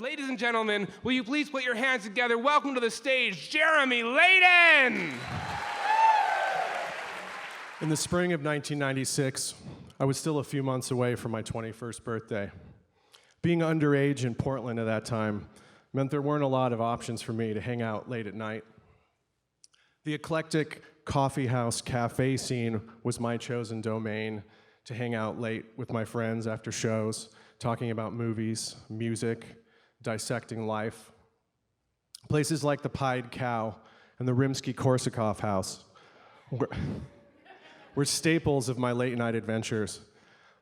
Ladies and gentlemen, will you please put your hands together? Welcome to the stage, Jeremy Laden! In the spring of 1996, I was still a few months away from my 21st birthday. Being underage in Portland at that time meant there weren't a lot of options for me to hang out late at night. The eclectic coffee house cafe scene was my chosen domain to hang out late with my friends after shows, talking about movies, music, dissecting life. Places like the Pied Cow and the Rimsky-Korsakov House were staples of my late night adventures.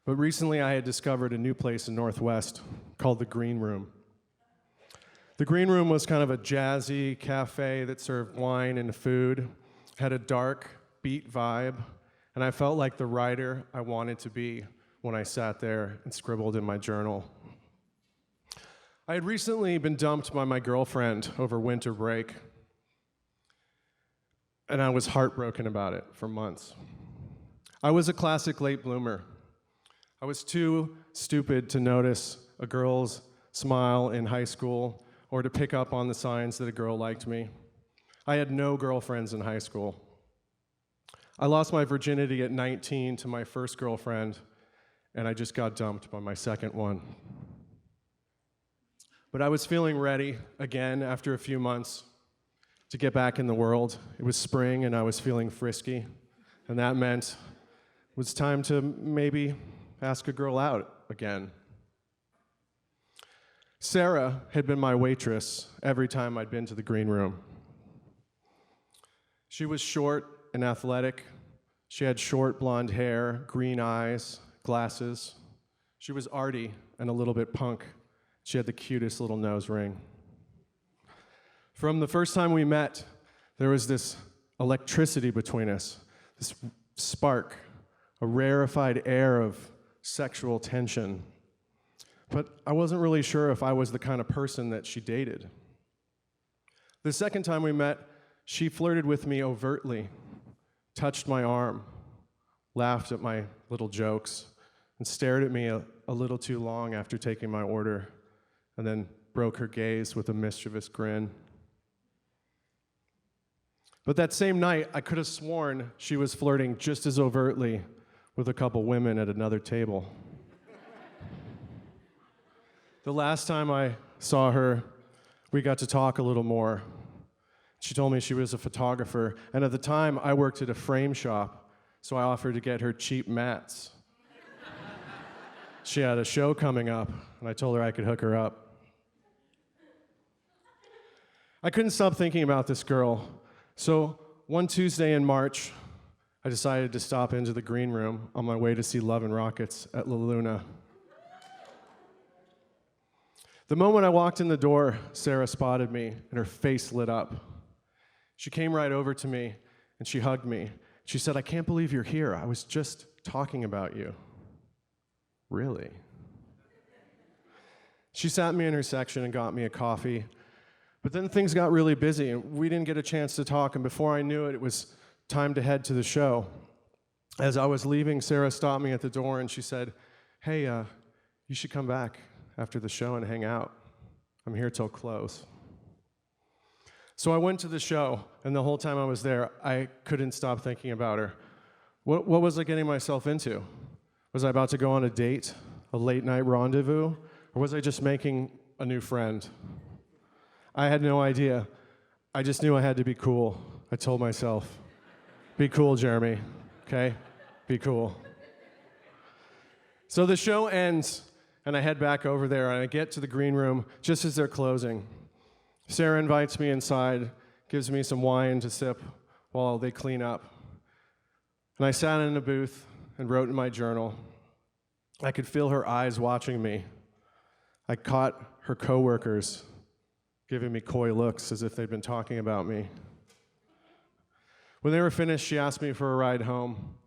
But recently I had discovered a new place in Northwest called the Green Room. The Green Room was kind of a jazzy cafe that served wine and food, had a dark beat vibe, and I felt like the writer I wanted to be when I sat there and scribbled in my journal. I had recently been dumped by my girlfriend over winter break, and I was heartbroken about it for months. I was a classic late bloomer. I was too stupid to notice a girl's smile in high school or to pick up on the signs that a girl liked me. I had no girlfriends in high school. I lost my virginity at 19 to my first girlfriend, and I just got dumped by my second one. But I was feeling ready again after a few months to get back in the world. It was spring and I was feeling frisky, and that meant it was time to maybe ask a girl out again. Sarah had been my waitress every time I'd been to the Green Room. She was short and athletic. She had short blonde hair, green eyes, glasses. She was arty and a little bit punk. She had the cutest little nose ring. From the first time we met, there was this electricity between us, this spark, a rarefied air of sexual tension. But I wasn't really sure if I was the kind of person that she dated. The second time we met, she flirted with me overtly, touched my arm, laughed at my little jokes, and stared at me a little too long after taking my order, and then broke her gaze with a mischievous grin. But that same night, I could have sworn she was flirting just as overtly with a couple women at another table. The last time I saw her, we got to talk a little more. She told me she was a photographer, and at the time, I worked at a frame shop, so I offered to get her cheap mats. She had a show coming up, and I told her I could hook her up. I couldn't stop thinking about this girl, so one Tuesday in March, I decided to stop into the Green Room on my way to see Love and Rockets at La Luna. The moment I walked in the door, Sarah spotted me, and her face lit up. She came right over to me, and she hugged me. She said, "I can't believe you're here. I was just talking about you." Really? She sat me in her section and got me a coffee. But then things got really busy, and we didn't get a chance to talk, and before I knew it, it was time to head to the show. As I was leaving, Sarah stopped me at the door, and she said, "Hey, you should come back after the show and hang out. I'm here till close." So I went to the show, and the whole time I was there, I couldn't stop thinking about her. What was I getting myself into? Was I about to go on a date, a late-night rendezvous, or was I just making a new friend? I had no idea. I just knew I had to be cool. I told myself, "Be cool, Jeremy, okay? Be cool." So the show ends, and I head back over there, and I get to the Green Room just as they're closing. Sarah invites me inside, gives me some wine to sip while they clean up. And I sat in a booth and wrote in my journal. I could feel her eyes watching me. I caught her coworkers giving me coy looks as if they'd been talking about me. When they were finished, she asked me for a ride home,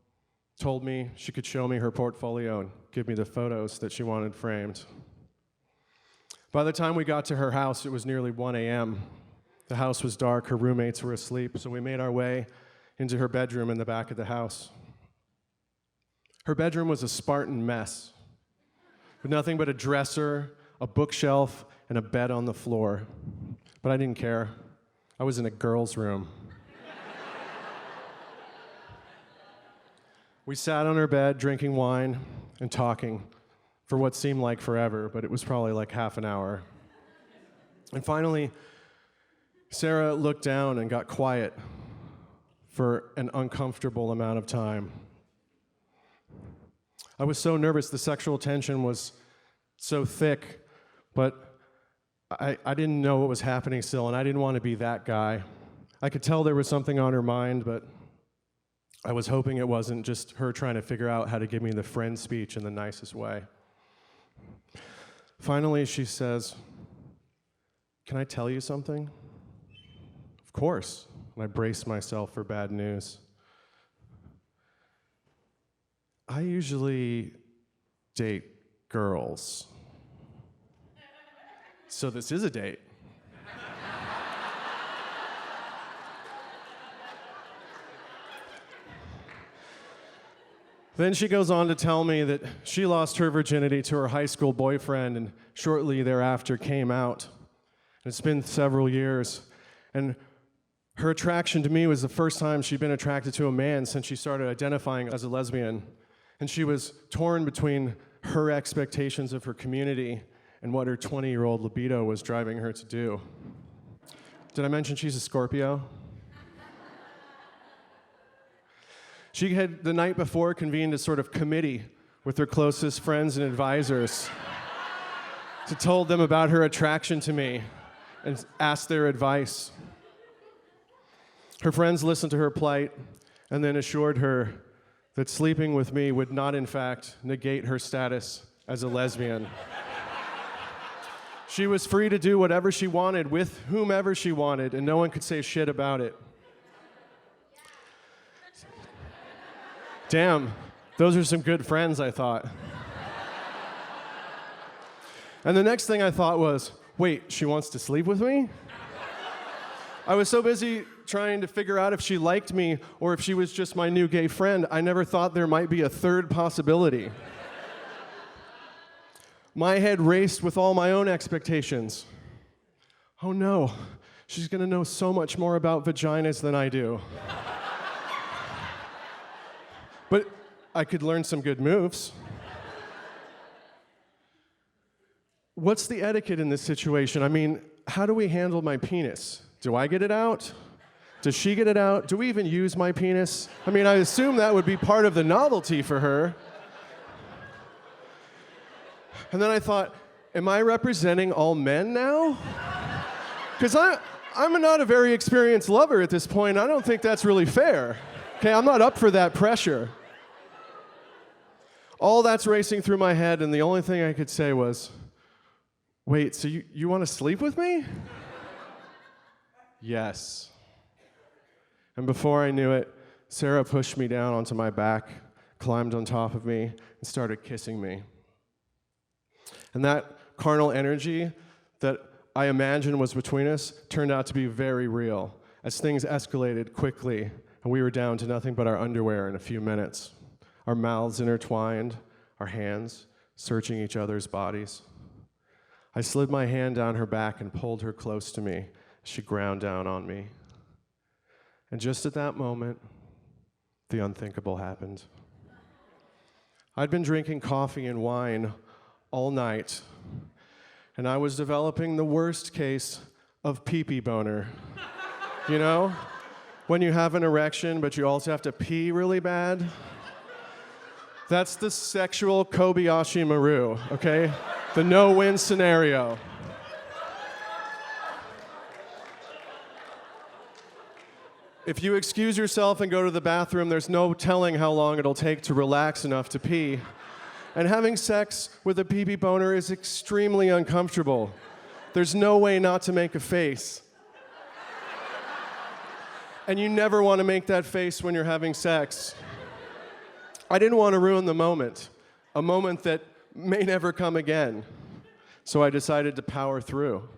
told me she could show me her portfolio and give me the photos that she wanted framed. By the time we got to her house, it was nearly 1 a.m. The house was dark, her roommates were asleep, so we made our way into her bedroom in the back of the house. Her bedroom was a Spartan mess, with nothing but a dresser, a bookshelf, and a bed on the floor. But I didn't care. I was in a girl's room. We sat on her bed drinking wine and talking for what seemed like forever, but it was probably like half an hour. And finally, Sarah looked down and got quiet for an uncomfortable amount of time. I was so nervous, the sexual tension was so thick, but I didn't know what was happening still, and I didn't want to be that guy. I could tell there was something on her mind, but I was hoping it wasn't just her trying to figure out how to give me the friend speech in the nicest way. Finally, she says, "Can I tell you something?" Of course. And I braced myself for bad news. I usually date girls. So this is a date. Then she goes on to tell me that she lost her virginity to her high school boyfriend and shortly thereafter came out. And it's been several years. And her attraction to me was the first time she'd been attracted to a man since she started identifying as a lesbian. And she was torn between her expectations of her community and what her 20-year-old libido was driving her to do. Did I mention she's a Scorpio? She had, the night before, convened a sort of committee with her closest friends and advisors to told them about her attraction to me and asked their advice. Her friends listened to her plight and then assured her that sleeping with me would not, in fact, negate her status as a lesbian. She was free to do whatever she wanted with whomever she wanted, and no one could say shit about it. Damn, those are some good friends, I thought. And the next thing I thought was, wait, she wants to sleep with me? I was so busy trying to figure out if she liked me or if she was just my new gay friend, I never thought there might be a third possibility. My head raced with all my own expectations. Oh no, she's gonna know so much more about vaginas than I do. But I could learn some good moves. What's the etiquette in this situation? I mean, how do we handle my penis? Do I get it out? Does she get it out? Do we even use my penis? I mean, I assume that would be part of the novelty for her. And then I thought, am I representing all men now? Because I'm not a very experienced lover at this point. I don't think that's really fair. Okay, I'm not up for that pressure. All that's racing through my head, and the only thing I could say was, wait, so you want to sleep with me? Yes. And before I knew it, Sarah pushed me down onto my back, climbed on top of me, and started kissing me. And that carnal energy that I imagined was between us turned out to be very real, as things escalated quickly, and we were down to nothing but our underwear in a few minutes. Our mouths intertwined, our hands searching each other's bodies. I slid my hand down her back and pulled her close to me. She ground down on me. And just at that moment, the unthinkable happened. I'd been drinking coffee and wine all night, and I was developing the worst case of pee-pee boner. You know? When you have an erection, but you also have to pee really bad. That's the sexual Kobayashi Maru, okay? The no-win scenario. If you excuse yourself and go to the bathroom, there's no telling how long it'll take to relax enough to pee. And having sex with a pee-pee boner is extremely uncomfortable. There's no way not to make a face. And you never want to make that face when you're having sex. I didn't want to ruin the moment, a moment that may never come again. So I decided to power through.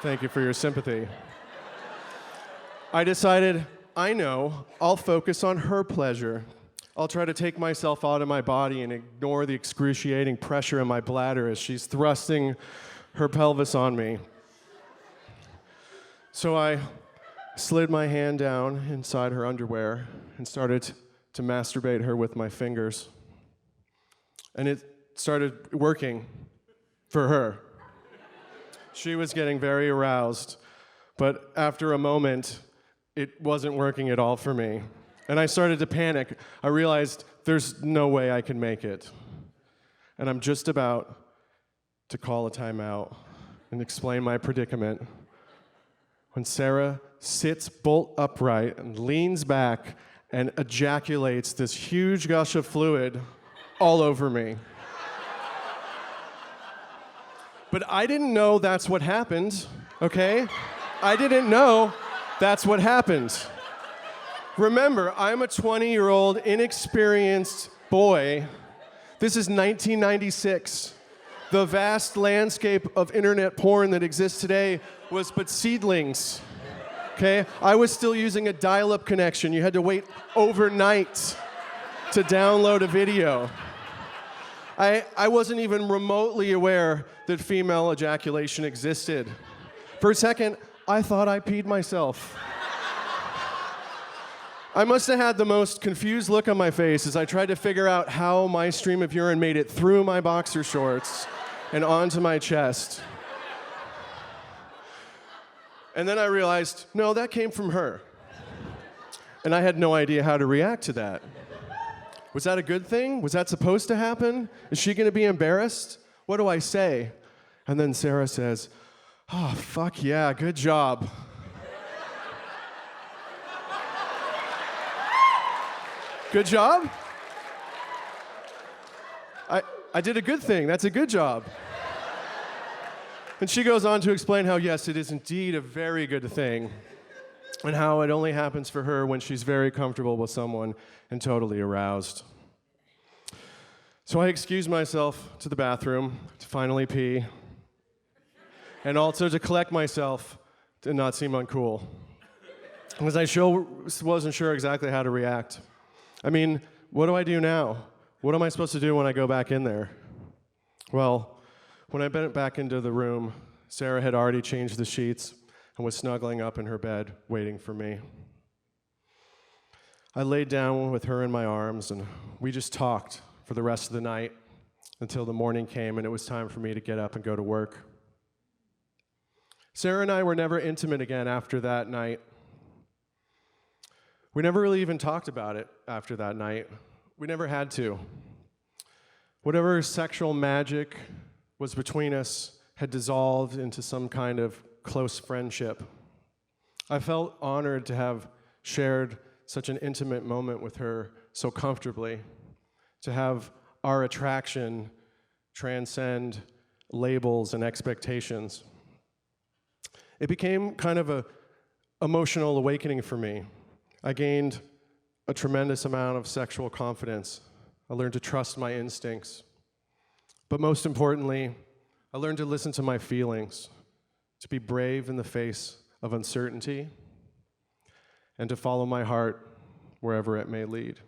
Thank you for your sympathy. I decided, I know, I'll focus on her pleasure. I'll try to take myself out of my body and ignore the excruciating pressure in my bladder as she's thrusting her pelvis on me. So I slid my hand down inside her underwear and started to masturbate her with my fingers. And it started working for her. She was getting very aroused, but after a moment, it wasn't working at all for me. And I started to panic. I realized there's no way I can make it. And I'm just about to call a timeout and explain my predicament when Sarah sits bolt upright and leans back and ejaculates this huge gush of fluid all over me. But I didn't know that's what happened, okay? I didn't know that's what happened. Remember, I'm a 20-year-old, inexperienced boy. This is 1996. The vast landscape of internet porn that exists today was but seedlings, okay? I was still using a dial-up connection. You had to wait overnight to download a video. I wasn't even remotely aware that female ejaculation existed. For a second, I thought I peed myself. I must have had the most confused look on my face as I tried to figure out how my stream of urine made it through my boxer shorts and onto my chest. And then I realized, no, that came from her. And I had no idea how to react to that. Was that a good thing? Was that supposed to happen? Is she gonna be embarrassed? What do I say? And then Sarah says, oh, fuck yeah, good job. Good job? I did a good thing. That's a good job. And she goes on to explain how, yes, it is indeed a very good thing, and how it only happens for her when she's very comfortable with someone and totally aroused. So I excused myself to the bathroom to finally pee, and also to collect myself to not seem uncool, because I wasn't sure exactly how to react. I mean, what do I do now? What am I supposed to do when I go back in there? Well, when I went back into the room, Sarah had already changed the sheets and was snuggling up in her bed, waiting for me. I laid down with her in my arms, and we just talked for the rest of the night until the morning came and it was time for me to get up and go to work. Sarah and I were never intimate again after that night. We never really even talked about it after that night. We never had to. Whatever sexual magic was between us had dissolved into some kind of close friendship. I felt honored to have shared such an intimate moment with her so comfortably, to have our attraction transcend labels and expectations. It became kind of an emotional awakening for me. I gained a tremendous amount of sexual confidence. I learned to trust my instincts. But most importantly, I learned to listen to my feelings, to be brave in the face of uncertainty, and to follow my heart wherever it may lead.